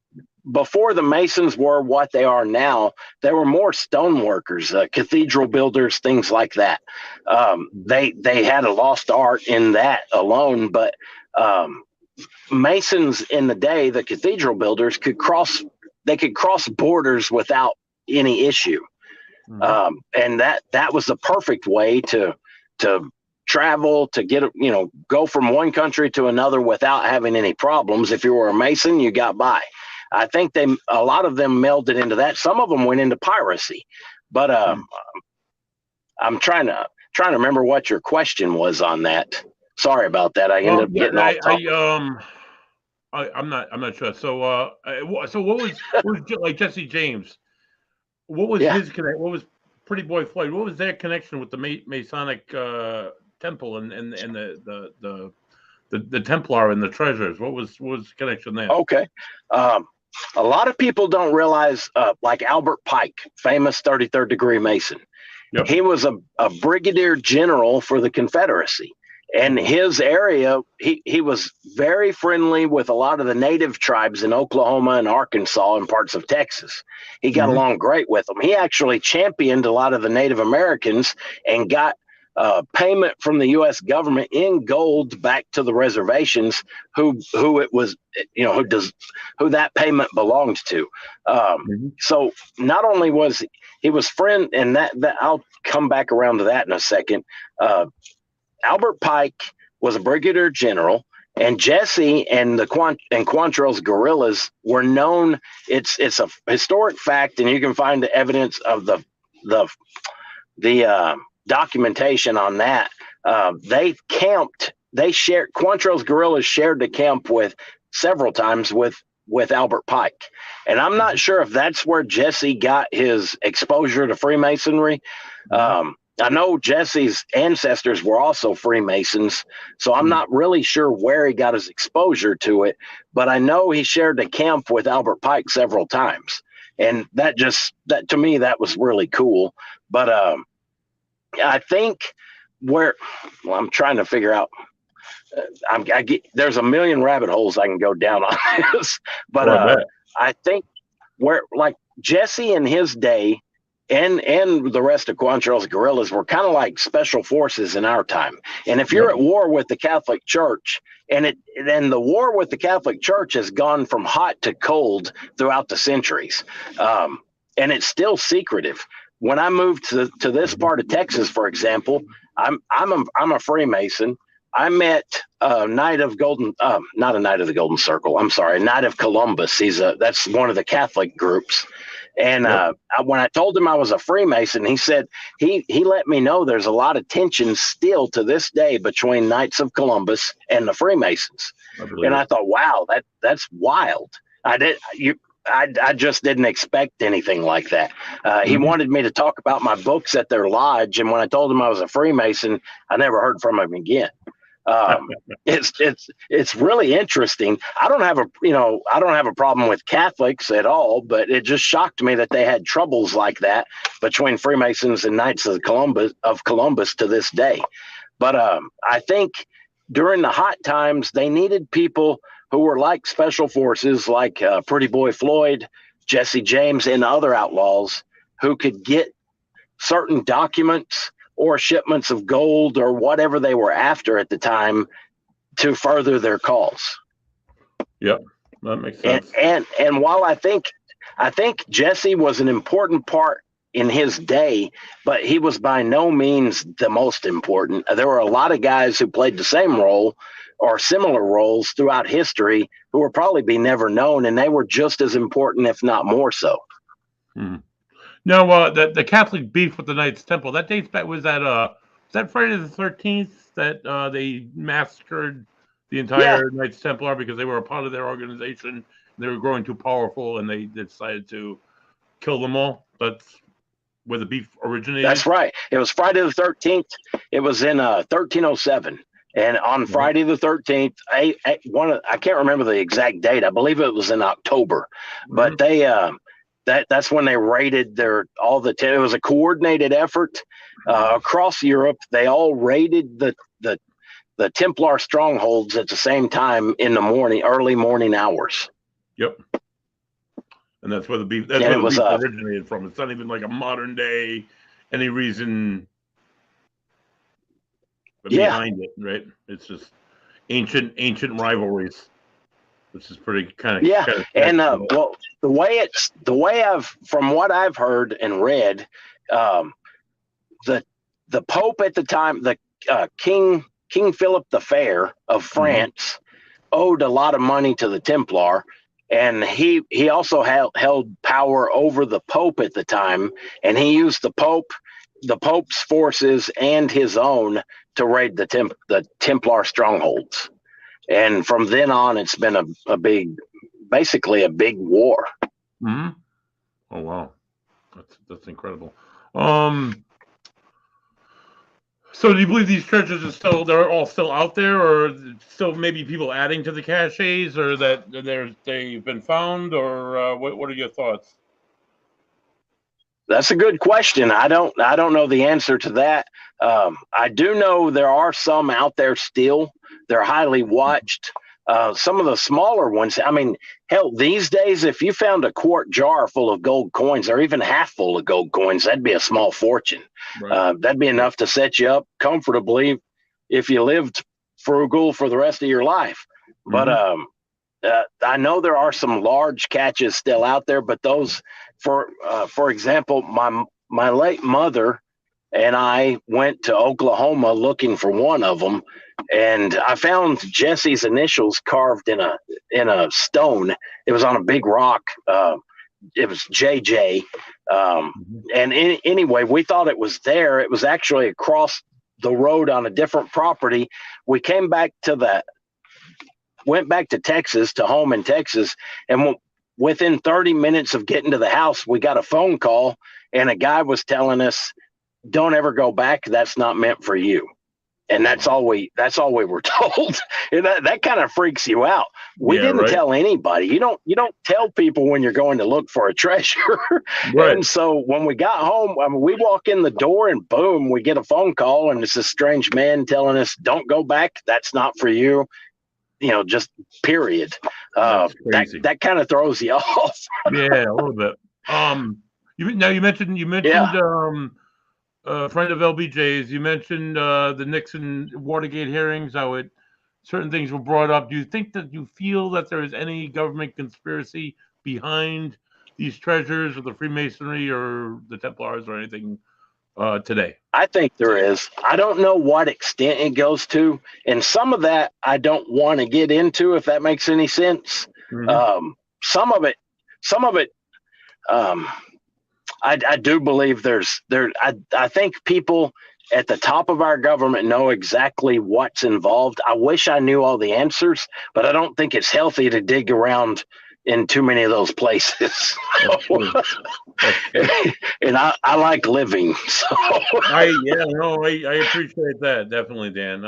before the Masons were what they are now, they were more stoneworkers, cathedral builders, things like that. They had a lost art in that alone, but Masons in the day, the cathedral builders could cross borders without any issue. And that was the perfect way to travel, to get, go from one country to another without having any problems. If you were a Mason, you got by. I think a lot of them melded into that. Some of them went into piracy, but I'm trying to remember what your question was on that. Sorry about that. I ended up getting off topic. I'm not sure. So what was like Jesse James? What was his connection? What was Pretty Boy Floyd? What was their connection with the Masonic temple and the Templar and the treasures? What was the connection there? Okay. A lot of people don't realize, like Albert Pike, famous 33rd degree Mason. Yep. He was a brigadier general for the Confederacy. And his area, he was very friendly with a lot of the native tribes in Oklahoma and Arkansas and parts of Texas. He got along great with them. He actually championed a lot of the Native Americans and got payment from the U.S. government in gold back to the reservations who it was, who that payment belonged to. So not only was he was friend, and that I'll come back around to that in a second. Albert Pike was a brigadier general, and Jesse and Quantrill's guerrillas were known. It's a historic fact, and you can find the evidence of the documentation on that. They camped. Quantrill's guerrillas shared the camp several times with Albert Pike, and I'm not sure if that's where Jesse got his exposure to Freemasonry. I know Jesse's ancestors were also Freemasons, so I'm not really sure where he got his exposure to it, but I know he shared the camp with Albert Pike several times. And that to me, that was really cool. But I think I'm trying to figure out, there's a million rabbit holes I can go down on this, but I think like Jesse in his day, and the rest of Quantrill's guerrillas were kind of like special forces in our time. And if you're at war with the Catholic Church, and the war with the Catholic Church has gone from hot to cold throughout the centuries, and it's still secretive. When I moved to this part of Texas, for example, I'm a Freemason. I met a Knight of Golden, not a Knight of the Golden Circle. I'm sorry, Knight of Columbus. That's one of the Catholic groups. And when I told him I was a Freemason, he said he let me know there's a lot of tension still to this day between Knights of Columbus and the Freemasons. And I thought, wow, that's wild. I just didn't expect anything like that. He wanted me to talk about my books at their lodge, and when I told him I was a Freemason, I never heard from him again. It's really interesting. I don't have a problem with Catholics at all, but it just shocked me that they had troubles like that between Freemasons and Knights of Columbus to this day. But I think during the hot times, they needed people who were like special forces, like Pretty Boy Floyd, Jesse James, and other outlaws who could get certain documents or shipments of gold or whatever they were after at the time to further their cause. Yep, that makes sense. And while I think Jesse was an important part in his day, but he was by no means the most important. There were a lot of guys who played the same role or similar roles throughout history who will probably be never known, and they were just as important, if not more so. No, the Catholic beef with the Knights Templar, that dates back, was that Friday the 13th that they massacred the entire Knights Templar because they were a part of their organization. They were growing too powerful, and they decided to kill them all. That's where the beef originated. That's right. It was Friday the 13th. It was in 1307. And on Friday the 13th, I can't remember the exact date. I believe it was in October, but they that's when they raided it was a coordinated effort across Europe. They all raided the Templar strongholds at the same time in the early morning hours. Yep. And that's where the beef originated from. It's not even like a modern day, any reason behind it, right? It's just ancient rivalries, which is pretty kind of and well, the way from what I've heard and read, the Pope at the time, the King Philip the Fair of France, owed a lot of money to the Templar, and he also held power over the Pope at the time, and he used the Pope's forces and his own to raid the Templar strongholds. And from then on, it's been basically a big war. Mm-hmm. Oh wow, that's incredible. So do you believe these treasures they're all still out there, or still maybe people adding to the caches, or that they've been found, or what are your thoughts? That's a good question. I don't know the answer to that. I do know there are some out there still. They're highly watched. Some of the smaller ones, I mean, hell, these days, if you found a quart jar full of gold coins, or even half full of gold coins, that'd be a small fortune. Right. That'd be enough to set you up comfortably if you lived frugal for the rest of your life. Mm-hmm. But I know there are some large catches still out there, but those, for example, my late mother and I went to Oklahoma looking for one of them, and I found Jesse's initials carved in a stone. It was on a big rock. It was JJ. And anyway, we thought it was there. It was actually across the road on a different property. We went back to Texas, to home in Texas, and within 30 minutes of getting to the house, we got a phone call, and a guy was telling us, "Don't ever go back. That's not meant for you." And that's all we were told. And that kind of freaks you out. We didn't tell anybody. You don't tell people when you're going to look for a treasure. Right. And so when we got home, I mean, we walk in the door and boom, we get a phone call, and it's a strange man telling us, "Don't go back. That's not for you." Just period. That kind of throws you off. Yeah, a little bit. You mentioned friend of LBJ's. You mentioned the Nixon Watergate hearings, how certain things were brought up. Do you feel that there is any government conspiracy behind these treasures, or the Freemasonry, or the Templars, or anything today? I think there is. I don't know what extent it goes to, and some of that I don't want to get into, if that makes any sense. Mm-hmm. Some of it. I do believe I think people at the top of our government know exactly what's involved. I wish I knew all the answers, but I don't think it's healthy to dig around in too many of those places. And I like living. So I appreciate that. Definitely, Dan.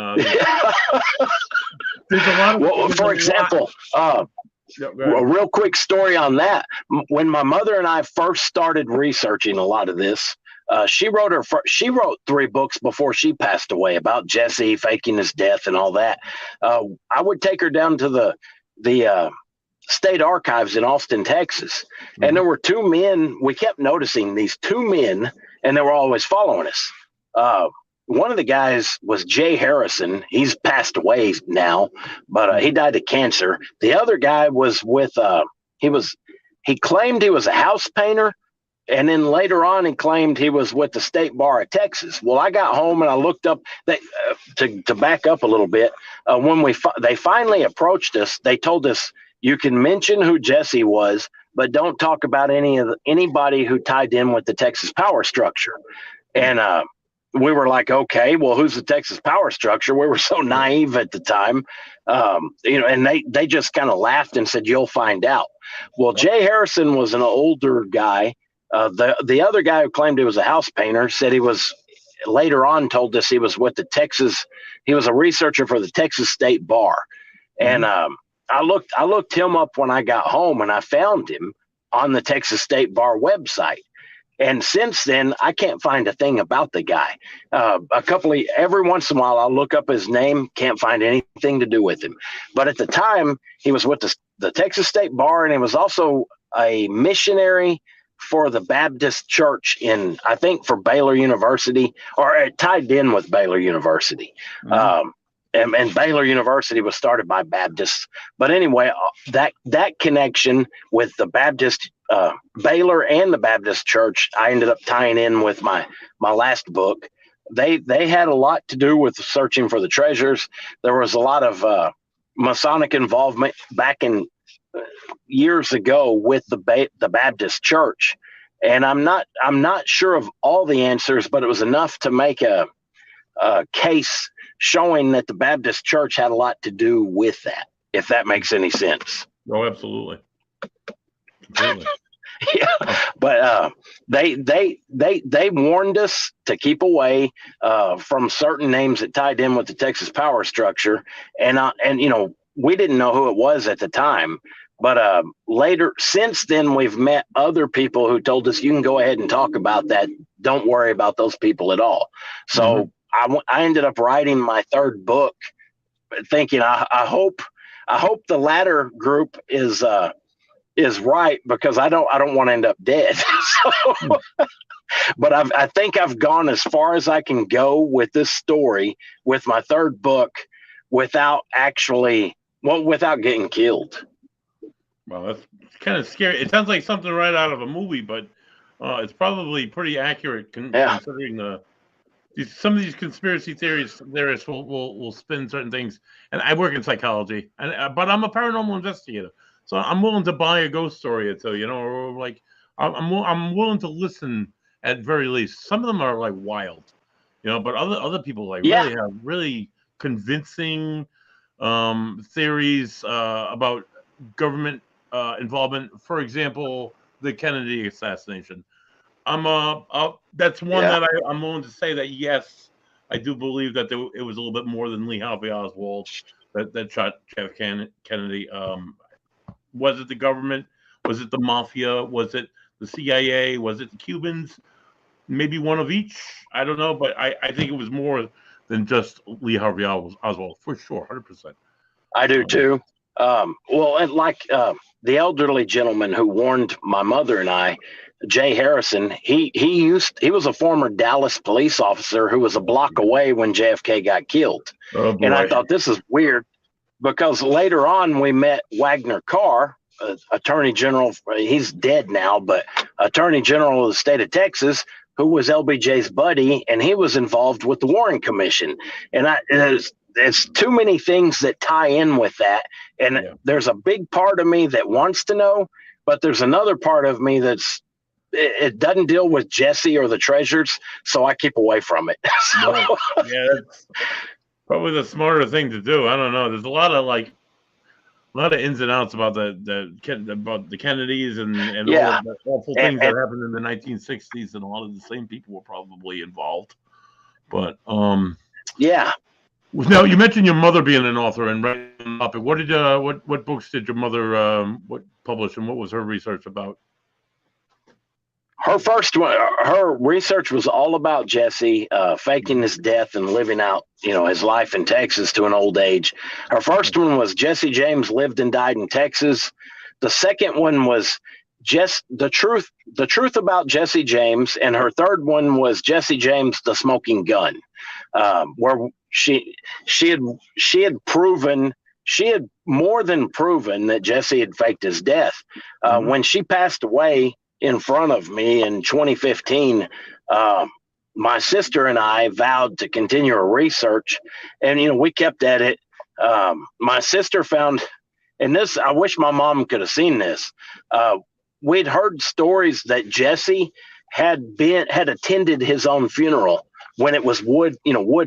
There's a lot of, for example, a real quick story on that. When my mother and I first started researching a lot of this, she wrote 3 books before she passed away about Jesse faking his death and all that. I would take her down to the state archives in Austin, Texas, and there were 2 men. We kept noticing these 2 men, and they were always following us. One of the guys was Jay Harrison. He's passed away now, but he died of cancer. The other guy was he claimed he was a house painter, and then later on he claimed he was with the State Bar of Texas. Well, I got home and I looked up to back up a little bit. When they finally approached us, they told us, "You can mention who Jesse was, but don't talk about anybody who tied in with the Texas power structure." And we were like, "Okay, well, who's the Texas power structure?" We were so naive at the time, and they just kind of laughed and said, "You'll find out." Well, Jay Harrison was an older guy. The other guy who claimed he was a house painter said he was, later on told us he was with the Texas. He was a researcher for the Texas State Bar. And I looked him up when I got home, and I found him on the Texas State Bar website. And since then, I can't find a thing about the guy. Every once in a while, I'll look up his name, can't find anything to do with him. But at the time, he was with the Texas State Bar, and he was also a missionary for the Baptist Church I think for Baylor University, or it tied in with Baylor University. Mm-hmm. And Baylor University was started by Baptists. But anyway, that connection with the Baptist, Baylor and the Baptist Church, I ended up tying in with my last book. They had a lot to do with searching for the treasures. There was a lot of Masonic involvement back in years ago with the Baptist Church. And I'm not sure of all the answers, but it was enough to make a case showing that the Baptist Church had a lot to do with that, if that makes any sense. Oh, absolutely. Completely. Yeah, but they warned us to keep away from certain names that tied in with the Texas power structure, and we didn't know who it was at the time. But later, since then, we've met other people who told us you can go ahead and talk about that. Don't worry about those people at all. So. Mm-hmm. I ended up writing my third book, thinking I hope the latter group is right, because I don't want to end up dead. But I think I've gone as far as I can go with this story with my third book without getting killed. Well, that's kind of scary. It sounds like something right out of a movie, but it's probably pretty accurate considering some of these conspiracy theorists will spin certain things. And I work in psychology, but I'm a paranormal investigator, so I'm willing to buy a ghost story or two, or like I'm willing to listen at very least. Some of them are like wild, but other people really have really convincing theories about government involvement. For example, the Kennedy assassination. That's one that I'm willing to say that, yes, I do believe that it was a little bit more than Lee Harvey Oswald that shot Jeff Kennedy. Was it the government? Was it the mafia? Was it the CIA? Was it the Cubans? Maybe one of each. I don't know, but I think it was more than just Lee Harvey Oswald, for sure, 100%. I do too. Well, and like the elderly gentleman who warned my mother and I, Jay Harrison, he was a former Dallas police officer who was a block away when JFK got killed. Oh, boy. And I thought, this is weird, because later on we met Wagner Carr, Attorney General. He's dead now, but Attorney General of the state of Texas, who was LBJ's buddy, and he was involved with the Warren Commission. And there's too many things that tie in with that. And there's a big part of me that wants to know, but there's another part of me it doesn't deal with Jesse or the treasures, so I keep away from it. Yeah, that's probably the smarter thing to do. I don't know. There's a lot of ins and outs about the Kennedys and all the awful things that happened in the 1960s, and a lot of the same people were probably involved. But Now, you mentioned your mother being an author and writing a topic. What books did your mother publish, and what was her research about? Her first one, her research was all about Jesse faking his death and living out, his life in Texas to an old age. Her first one was Jesse James lived and died in Texas. The second one was just the truth about Jesse James, and her third one was Jesse James, the smoking gun, where she had more than proven that Jesse had faked his death. When she passed away in front of me in 2015, my sister and I vowed to continue our research, and we kept at it. My sister found, and this, I wish my mom could have seen this. We'd heard stories that Jesse had attended his own funeral when it was Wood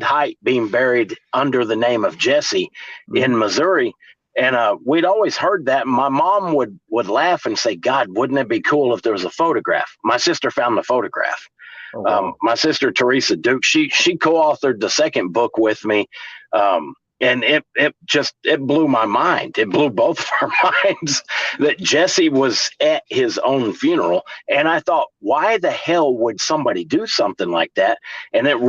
Height being buried under the name of Jesse in Missouri. And we'd always heard that. My mom would laugh and say, God, wouldn't it be cool if there was a photograph? My sister found the photograph. My sister, Teresa Duke, she co-authored the second book with me. and it blew my mind. It blew both of our minds that Jesse was at his own funeral. And I thought, why the hell would somebody do something like that? And then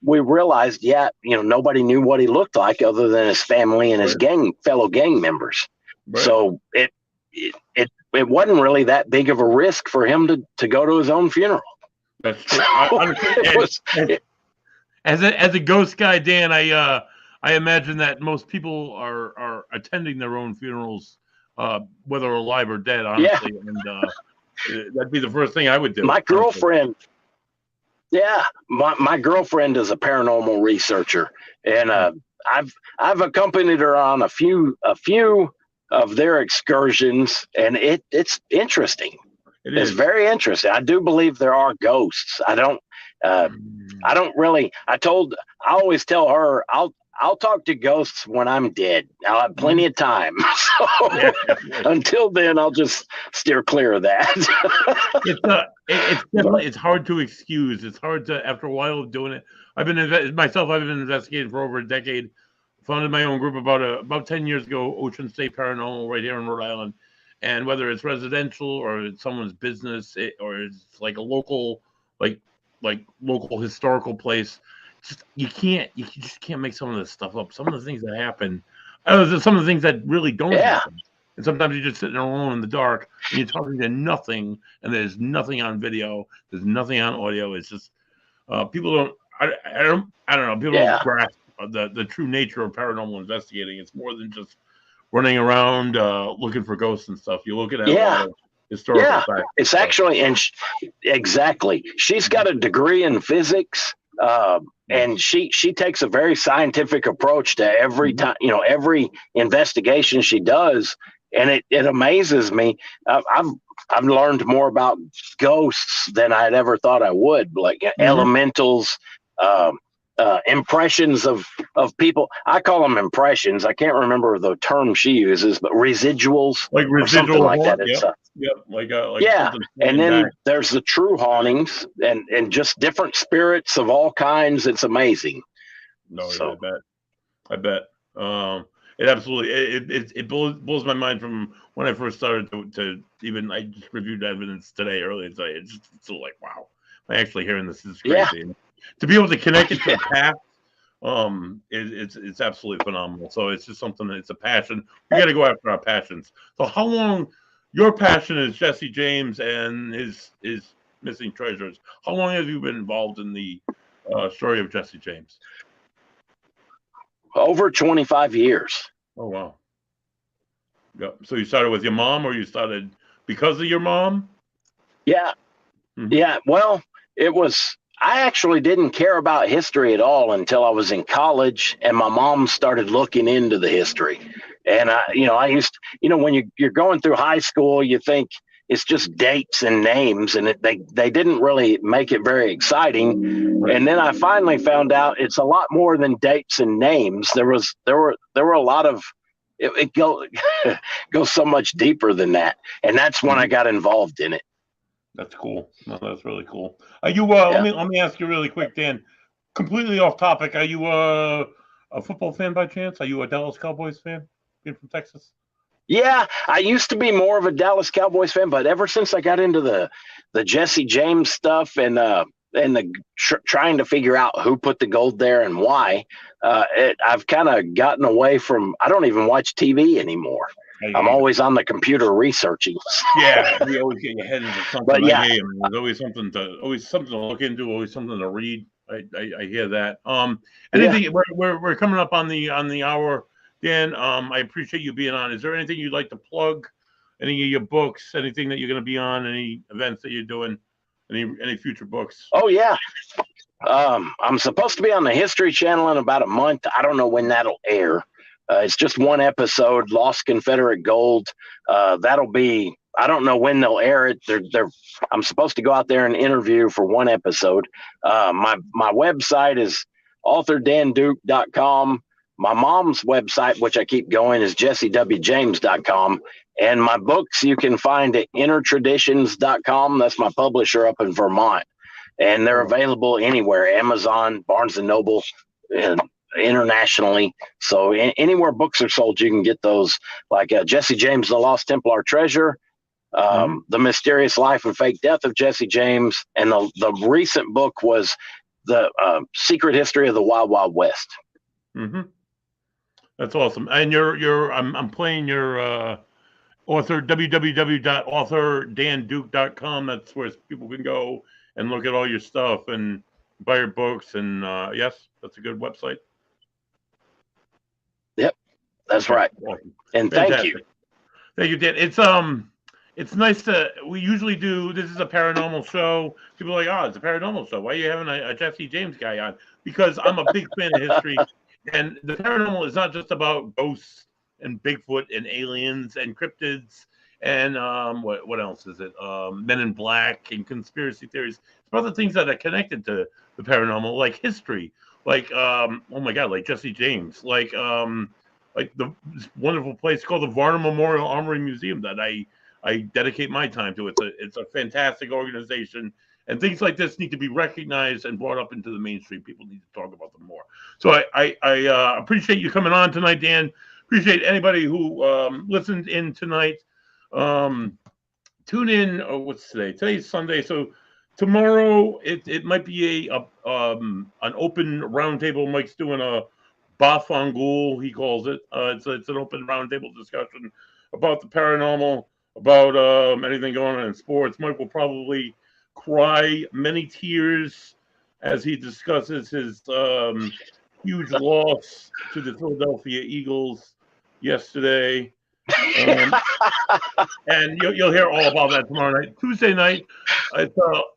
we realized, nobody knew what he looked like other than his family and his fellow gang members. Right. So it wasn't really that big of a risk for him to go to his own funeral. That's true. As a ghost guy, Dan, I imagine that most people are attending their own funerals, whether alive or dead, honestly. Yeah. And that'd be the first thing I would do. My girlfriend, my girlfriend is a paranormal researcher, and I've accompanied her on a few of their excursions, and it's interesting. It's very interesting. I do believe there are ghosts. I always tell her I'll talk to ghosts when I'm dead. I'll have plenty of time. So until then, I'll just steer clear of that. It's hard to excuse. It's hard to, after a while of doing it. I've been investigating for over a decade. Founded my own group about 10 years ago, Ocean State Paranormal, right here in Rhode Island. And whether it's residential or it's someone's business or it's like a local, like local historical place, you just can't make some of this stuff up. Some of the things that happen, some of the things that really don't happen. And sometimes you're just sitting alone in the dark and you're talking to nothing, and there's nothing on video, there's nothing on audio. It's just people don't. I don't know. People don't grasp the true nature of paranormal investigating. It's more than just running around looking for ghosts and stuff. You're looking at a lot of historical facts. It's actually, exactly. She's got a degree in physics, and she takes a very scientific approach to every time, every investigation she does, and it amazes me. I've learned more about ghosts than I'd ever thought I would, like elementals, impressions of people. I call them impressions. I can't remember the term she uses, but residuals, like residual, like that. And then there's the true hauntings and just different spirits of all kinds. It's amazing. I bet. It absolutely it blows my mind from when I first started to even, I just reviewed evidence earlier today. It's just so like, wow, I'm actually hearing this. Is crazy. Yeah. To be able to connect it to the past, it's absolutely phenomenal. So it's just something it's a passion. We got to go after our passions. So how long, your passion is Jesse James and his missing treasures. How long have you been involved in the story of Jesse James? Over 25 years. Oh, wow. Yeah. So you started with your mom, or you started because of your mom? Yeah. Mm-hmm. Yeah. Well, I actually didn't care about history at all until I was in college, and my mom started looking into the history. And I used, when you're going through high school, you think it's just dates and names, and they didn't really make it very exciting. Right. And then I finally found out it's a lot more than dates and names. There were a lot of it goes so much deeper than that, and that's when I got involved in it. That's cool. No, that's really cool. Are you? Let me ask you really quick, Dan. Completely off topic. Are you a football fan by chance? Are you a Dallas Cowboys fan? Being from Texas. Yeah, I used to be more of a Dallas Cowboys fan, but ever since I got into the Jesse James stuff and the trying to figure out who put the gold there and why, I've kind of gotten away from. I don't even watch TV anymore. I'm always on the computer researching. Yeah, you always get your head into something. But there's always something to look into, always something to read. I hear that. Anything? We're coming up on the hour, Dan. I appreciate you being on. Is there anything you'd like to plug? Any of your books? Anything that you're going to be on? Any events that you're doing? Any future books? Oh yeah. I'm supposed to be on the History Channel in about a month. I don't know when that'll air. It's just one episode, Lost Confederate Gold. That'll be, I don't know when they'll air it. I'm supposed to go out there and interview for one episode. My website is authordanduke.com. My mom's website, which I keep going, is jessewjames.com. And my books you can find at innertraditions.com. That's my publisher up in Vermont. And they're available anywhere, Amazon, Barnes & Noble, and internationally. So anywhere books are sold, you can get those. Like Jesse James, The Lost Templar Treasure, The Mysterious Life and Fake Death of Jesse James, and the recent book was The Secret History of the Wild Wild West. That's awesome. And I'm playing your author, www.authordanduke.com. That's where people can go and look at all your stuff and buy your books. And yes, that's a good website. Yep, that's right. Awesome. And fantastic. Thank you, Dan. It's nice we usually do, this is a paranormal show. People are like, oh, it's a paranormal show. Why are you having a Jesse James guy on? Because I'm a big fan of history. And the paranormal is not just about ghosts and Bigfoot and aliens and cryptids and what else is it? Men in Black and conspiracy theories. It's about the things that are connected to the paranormal, like history, like oh my God, like Jesse James, like this wonderful place called the Varner Memorial Armory Museum that I dedicate my time to. It's a fantastic organization. And things like this need to be recognized and brought up into the mainstream. People need to talk about them more. So I appreciate you coming on tonight, Dan. Appreciate anybody who listened in tonight. Tune in. Oh, what's today? Today's Sunday. So tomorrow it might be an open roundtable. Mike's doing a Bafangul, he calls it. It's an open roundtable discussion about the paranormal, about anything going on in sports. Mike will probably cry many tears as he discusses his huge loss to the Philadelphia Eagles yesterday. And you'll hear all about that tomorrow night. Tuesday night,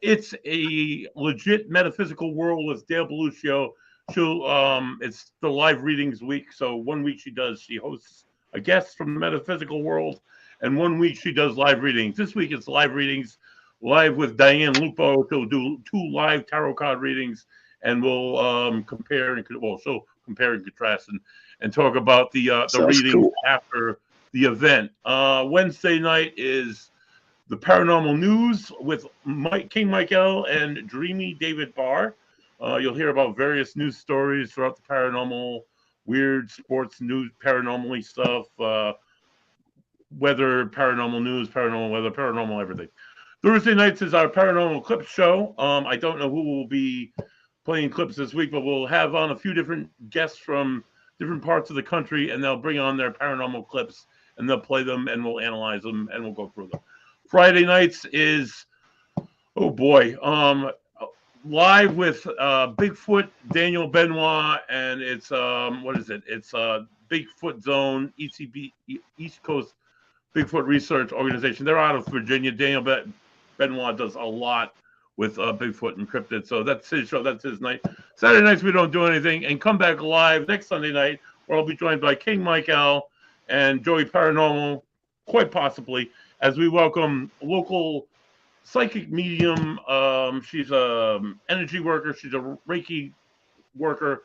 it's a legit metaphysical world with Dale Beluccio. It's the live readings week. So 1 week she hosts a guest from the metaphysical world, and 1 week she does live readings. This week it's live readings, live with Diane Lupo. She'll do 2 live tarot card readings, and we'll compare and contrast and talk about the readings after the event. Wednesday night is the paranormal news with King Michael and Dreamy David Barr. You'll hear about various news stories throughout the paranormal, weird sports news, paranormally stuff, weather, paranormal news, paranormal weather, paranormal everything. Thursday nights is our paranormal clip show. I don't know who will be playing clips this week, but we'll have on a few different guests from different parts of the country, and they'll bring on their paranormal clips, and they'll play them, and we'll analyze them, and we'll go through them. Friday nights is, oh boy, live with Bigfoot Daniel Benoit, and it's what is it? It's Bigfoot Zone, ECB, East Coast Bigfoot Research Organization. They're out of Virginia. Daniel Benoit does a lot with Bigfoot and cryptid. So that's his show. That's his night. Saturday nights we don't do anything, and come back live next Sunday night, where I'll be joined by King Michael and Joey Paranormal, quite possibly, as we welcome local psychic medium. She's a energy worker. She's a Reiki worker,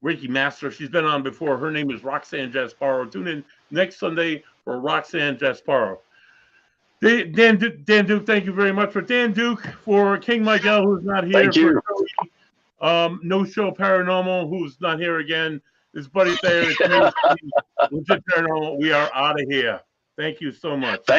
Reiki master. She's been on before. Her name is Roxanne Jasparo. Tune in next Sunday for Roxanne Jasparo. Dan Duke, thank you very much. For Dan Duke, for King Michael, who's not here. Thank you. For No Show Paranormal, who's not here again. His buddy Thayer, Legit Paranormal. We are out of here. Thank you so much.